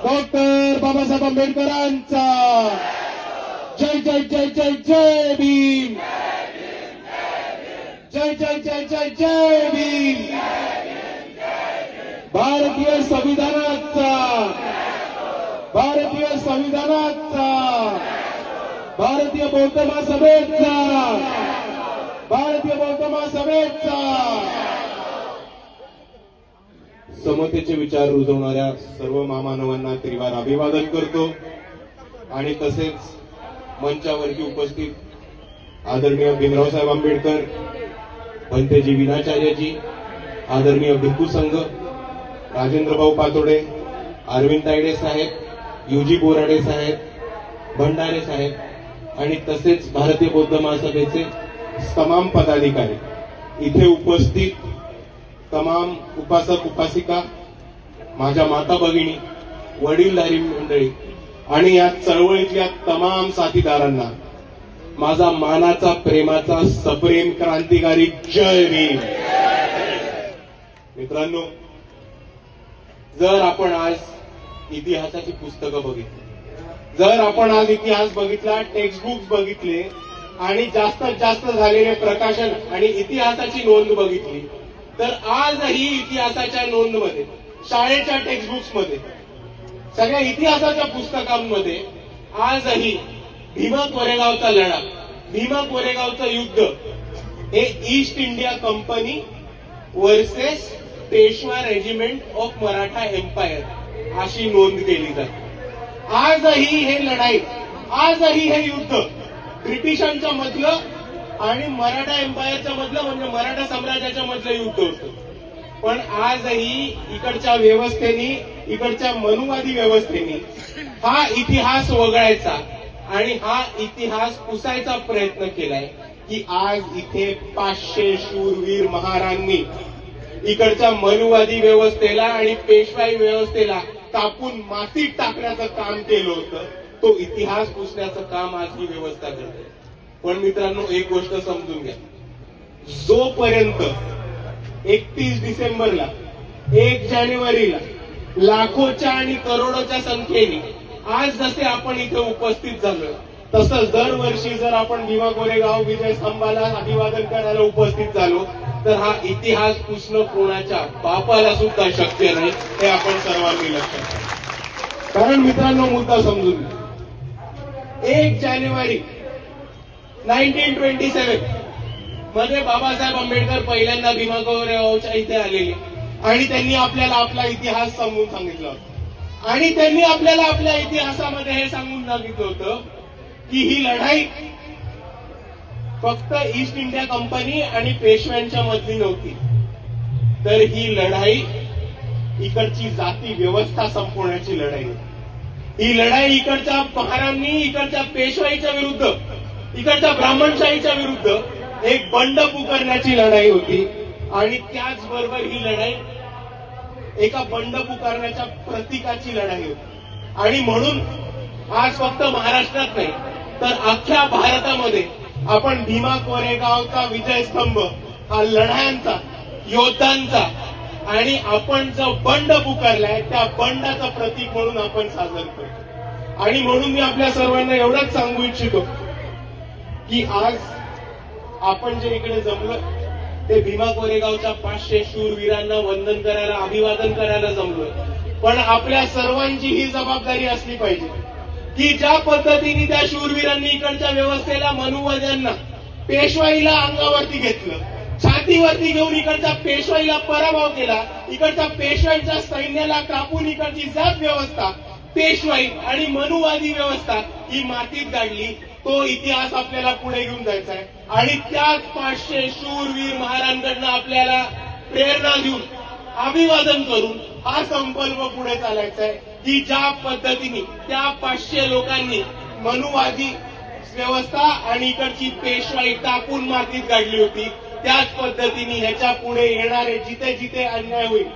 Doctor Babasaheb आंबेडकरांचा जय जय जय जय जय भीम, जय जय जय जय जय भीम, भारतीय संविधानाचा, भारतीय संविधानाचा, भारतीय बौद्ध महासभेचा, भारतीय बौद्ध महासभेचा, समतेचे विचार रुजवणाऱ्या सर्व महामानवांना त्रिवार अभिवादन करतो आणि तसेच मंचावरती उपस्थित आदरणीय भीमराव साहेब आंबेडकर, भंतेजी विनाचार्यजी, आदरणीय भिक्खू संघ, राजेंद्रभाऊ पातोडे, अरविंद तायडे साहेब, युजी बोराडे साहेब, भंडारे साहेब आणि तसेच भारतीय बौद्ध महासभेचे तमाम पदाधिकारी, इथे उपस्थित तमाम उपासक उपासिका, माझ्या माता भगिनी, वडीलधारी मंडळी आणि या चळवळीतल्या तमाम साथीदारांना माझा मानाचा प्रेमाचा सप्रेम क्रांतिकारी जय भीम. मित्रांनो, जर आपण आज इतिहासाची पुस्तकं बघितली, जर आपण आज इतिहास बघितला, टेक्स्टबुक्स बघितले आणि जास्तीत जास्त झालेले प्रकाशन आणि इतिहासाची नोंद बघितली, तर आजही इतिहासाच्या नोंदमध्ये, शाळेच्या टेक्स्टबुक्समध्ये, सगळ्या इतिहासाच्या पुस्तकांमध्ये आजही भीमा कोरेगावचा लढा, भीमा कोरेगावचं युद्ध हे East India Company versus Peshwa regiment of Maratha empire अशी नोंद केली जाते. आजही हे लढाई, आजही हे युद्ध ब्रिटिशांच्या मधलं आणि मराठा एम्पायरच्या मधलं, म्हणजे मराठा साम्राज्याच्या मधलं युद्ध होतं. पण आजही इकडच्या व्यवस्थेने, इकडच्या मनुवादी व्यवस्थेने हा इतिहास वगळायचा आणि हा इतिहास पुसायचा प्रयत्न केलाय की आज इथे 500 शूरवीर महारांनी इकडच्या मनुवादी व्यवस्थेला आणि पेशवाई व्यवस्थेला कापून मातीत टाकण्याचं काम केलं होतं. तो इतिहास पुसण्याचं काम आज ही व्यवस्था करते. पण मित्रांनो, एक गोष्ट समजून घ्या, जोपर्यंत 31 डिसेंबरला, 1 जानेवारीला लाखोच्या आणि करोडोच्या संख्येने आज जसे आपण इथे उपस्थित झालो, तसं दरवर्षी जर आपण भीमा कोरेगाव विजय स्तंभाला अभिवादन करायला उपस्थित झालो, तर हा इतिहास पुसणं कोणाच्या बापाला सुद्धा शक्य नाही, हे आपण सर्वांनी लक्षात घ्या. कारण मित्रांनो, मुद्दा समजून घ्या, 1 जानेवारी 1927 मध्ये बाबासाहेब आंबेडकर पहिल्यांदा भीमा कोरेगावच्या इथे आलेले आणि त्यांनी आपल्याला आपला इतिहास समजून सांगितला होता. आणि त्यांनी आपल्याला आपल्या इतिहासामध्ये हे सांगून सांगितलं होतं की ही लढाई फक्त ईस्ट इंडिया कंपनी आणि पेशव्यांच्या मधली नव्हती, तर ही लढाई इकडची जाती व्यवस्था संपवण्याची लढाई होती. ही लढाई इकडच्या महारांनी, इकडच्या पेशवाईच्या विरुद्ध, इकडच्या ब्राह्मणशाहीच्या विरुद्ध एक बंड पुकारण्याची लढाई होती. आणि त्याचबरोबर ही लढाई एका बंड पुकारण्याच्या प्रतीकाची लढाई होती. आणि म्हणून आज फक्त महाराष्ट्रात नाही, तर अख्ख्या भारतामध्ये आपण भीमा कोरेगावचा विजय स्तंभ हा लढायांचा, योद्धांचा आणि आपण जो बंड पुकारलाय त्या बंडाचं प्रतीक म्हणून आपण साजर करतो. आणि म्हणून मी आपल्या सर्वांना एवढंच सांगू इच्छितो की आज आपण जे इकडे जमलो ते भीमा कोरेगावच्या 500 शूरवीरांना वंदन करायला, अभिवादन करायला जमलोय. पण आपल्या सर्वांची ही जबाबदारी असली पाहिजे की ज्या पद्धतीने त्या शूरवीरांनी इकडच्या व्यवस्थेला, मनुवाद्यांना, पेशवाईला अंगावरती घेतलं, छातीवरती घेऊन इकडच्या पेशवाईला पराभव केला, इकडच्या पेशवाईच्या सैन्याला कापून इकडची जात व्यवस्था, पेशवाई आणि मनुवादी व्यवस्था ही मातीत गाडली, तो इतिहास आपल्याला पुढे घेऊन जायचा आहे. आणि त्याच 500 शूरवीर महारांकडनं आपल्याला प्रेरणा घेऊन, अभिवादन करून हा संकल्प पुढे चालायचा आहे की ज्या पद्धतीने त्या 500 लोकांनी मनुवादी व्यवस्था आणि इकडची पेशवाई टाकून मातीत गाडली होती, त्याच पद्धतीने ह्याच्या पुढे येणारे जिथे जिथे अन्याय होईल,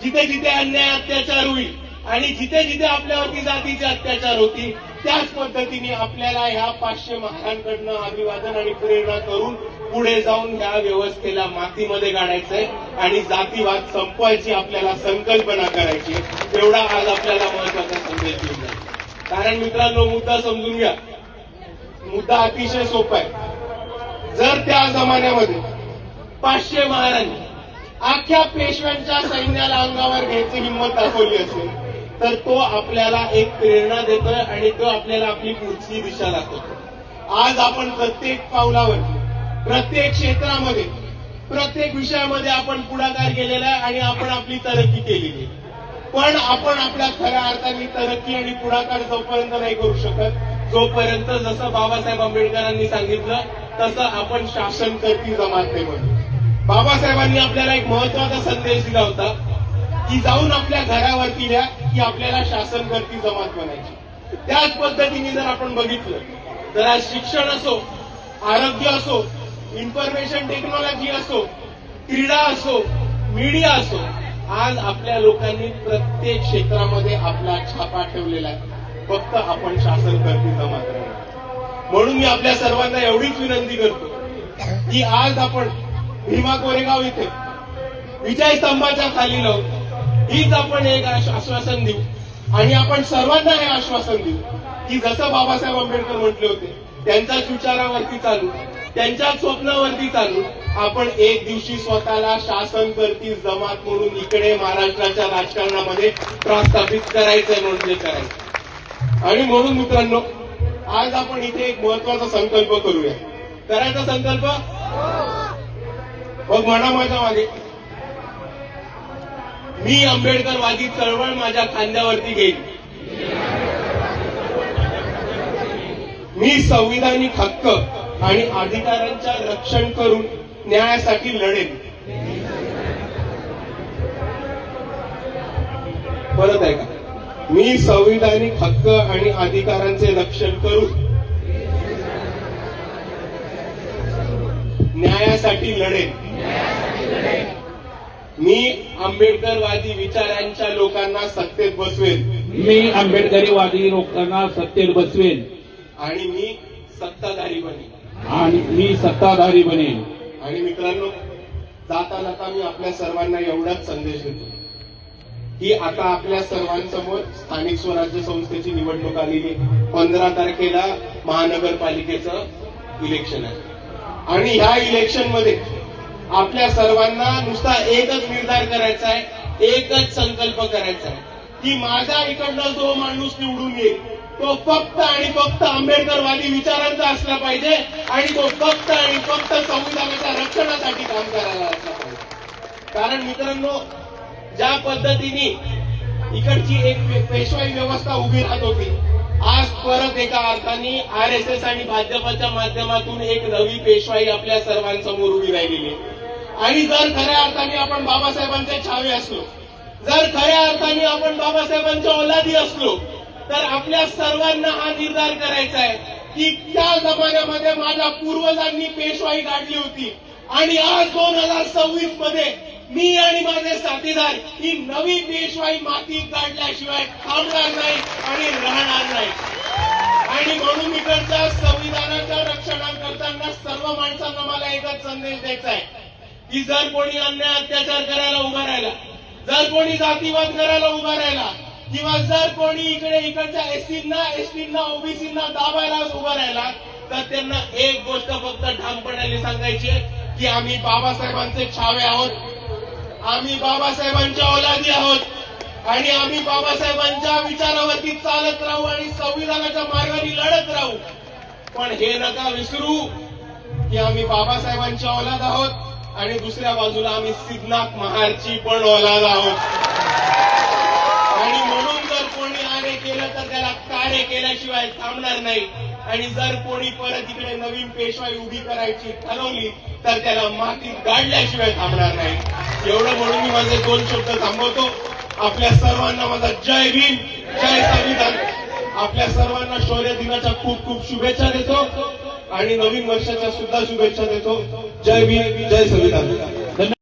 जिथे जिथे अन्याय अत्याचार होईल आणि जिथे जिथे आपल्यावरती जातीचे अत्याचार होतील, त्याच पद्धतीने आपल्याला ह्या 500 महारांकडनं अभिवादन आणि प्रेरणा करून पुढे जाऊन ह्या व्यवस्थेला मातीमध्ये गाडायचंय आणि जातीवाद संपवायची आपल्याला संकल्पना करायची. एवढा आज आपल्याला महत्वाचा संदेश देऊन जाईल. कारण मित्रांनो, मुद्दा समजून घ्या. मुद्दा अतिशय सोपा आहे. जर त्या जमान्यामध्ये 500 महाराजांनी अख्ख्या पेशव्यांच्या सैन्याला अंगावर घ्यायची हिंमत दाखवली असेल तर तो आपल्याला एक प्रेरणा देतोय आणि तो आपल्याला आपली पुढची दिशा दाखवतो. आज आपण प्रत्येक पावलावर, प्रत्येक क्षेत्रामध्ये, प्रत्येक विषयामध्ये आपण पुढाकार केलेला आहे आणि आपण आपली तरक्की केलेली आहे. पण आपण आपल्या खऱ्या अर्थाने तरक्की आणि पुढाकार जोपर्यंत नाही करू शकत, जोपर्यंत जसं बाबासाहेब आंबेडकरांनी सांगितलं तसं आपण शासन करती जमात नाही म्हणून. बाबासाहेबांनी आपल्याला एक महत्वाचा संदेश दिला होता की जाऊन आपल्या घरावरती द्या की आपल्याला शासन करती जमात बनायची. त्याच पद्धतीने जर आपण बघितलं तर आज शिक्षण असो, आरोग्य असो, इन्फॉर्मेशन टेक्नॉलॉजी असो, क्रीडा असो, मीडिया असो, आज आपल्या लोकांनी प्रत्येक क्षेत्रामध्ये आपला छापा ठेवलेला आहे. फक्त आपण शासन करती जमात राहिलो. म्हणून मी आपल्या सर्वांना एवढीच विनंती करतो की आज आपण भीमा कोरेगाव इथे विजय स्तंभाच्या खाली लावू, हीच आपण एक आश्वासन देऊ आणि आपण सर्वांना हे आश्वासन देऊ की जसं बाबासाहेब आंबेडकर म्हटले होते, त्यांच्याच विचारावरती चालू, त्यांच्याच स्वप्नावरती चालू, आपण एक दिवशी स्वतःला शासन करती जमात म्हणून इकडे महाराष्ट्राच्या राजकारणामध्ये प्रस्थापित करायचंय म्हणजे करायचं. आणि म्हणून मित्रांनो, आज आपण इथे एक महत्वाचा संकल्प करूया. करायचा संकल्प मग म्हणा माझ्या मागे, मी आंबेडकरवादी चळवळ माझ्या खांद्यावरती घेईन. मी संविधानिक हक्क आणि अधिकारांच्या रक्षण करून न्यायासाठी लढेन. परत आहे का? मी संविधानिक हक्क आणि अधिकारांचे रक्षण करून न्यायासाठी लढेन. मी आंबेडकरवादी विचारांच्या लोकांना सत्तेत बसवेन. मी आंबेडकरीवादी लोकांना सत्तेत बसवेन आणि मी सत्ताधारी बनेन. आणि मी सत्ताधारी बनेन. आणि मित्रांनो, जाता जाता मी आपल्या सर्वांना एवढाच संदेश देतो की आता आपल्या सर्वांसमोर स्थानिक स्वराज्य संस्थेची निवडणूक आलेली आहे. 15 तारखेला महानगरपालिकेचं इलेक्शन आहे आणि ह्या इलेक्शनमध्ये आपल्या सर्वांना नुसता एकच निर्धार करायचा आहे, एकच संकल्प करायचा आहे की माझा इकडनं जो माणूस निवडून येईल तो फक्त आणि फक्त आंबेडकरवादी विचारांचा असला पाहिजे आणि तो फक्त आणि फक्त संविधानाच्या रक्षणासाठी काम करायला असला पाहिजे. कारण मित्रांनो, ज्या पद्धतीने इकडची एक पेशवाई व्यवस्था उभी राहत होती, आज परत एका अर्थाने RSS आणि भाजपच्या माध्यमातून एक नवी पेशवाई आपल्या सर्वांसमोर उभी राहिलेली आहे. आणि जर खऱ्या अर्थाने आपण बाबासाहेबांचे छावे असलो, जर खऱ्या अर्थाने आपण बाबासाहेबांच्या औलादी असलो, तर आपल्या सर्वांना हा निर्धार करायचा आहे की त्या जमान्यामध्ये माझ्या पूर्वजांनी पेशवाई काढली होती आणि आज 2026 मध्ये मी आणि माझे साथीदार ही नवी पेशवाई मातीत काढल्याशिवाय थांबणार नाही आणि राहणार नाही. आणि म्हणून इकडच्या संविधानाच्या रक्षणाकरताना सर्व माणसांना मला एकच संदेश द्यायचा आहे की जर कोणी अन्याय अत्याचार करायला उभा राहिला, जर कोणी जातीवाद करायला उभा राहिला किंवा जर कोणी इकडच्या एसटींना ओबीसींना दाबायला उभा राहिला, तर त्यांना एक गोष्ट फक्त ठामपणाने सांगायची की आम्ही बाबासाहेबांचे छावे आहोत, आम्ही बाबासाहेबांच्या औलादी आहोत आणि आम्ही बाबासाहेबांच्या विचारावरती चालत राहू आणि संविधानाच्या मार्गाने लढत राहू. पण हे नका विसरू की आम्ही बाबासाहेबांची औलाद आहोत आणि दुसऱ्या बाजूला आम्ही सिद्धनाथ महारची पण औलाद आहोत. आणि म्हणून जर कोणी आरे केलं तर त्याला कार्य केल्याशिवाय थांबणार नाही. आणि जर कोणी परत इकडे नवीन पेशवाई उभी करायची ठरवली तर त्याला मातीत गाडल्याशिवाय थांबणार नाही. एवढं म्हणून मी माझे 2 शब्द थांबवतो. आपल्या सर्वांना माझा जय भीम, जय संविधान. आपल्या सर्वांना शौर्य दिनाच्या खूप खूप शुभेच्छा देतो आणि नवीन वर्षाच्या सुद्धा शुभेच्छा देतो. जय भीम, जय संविधान.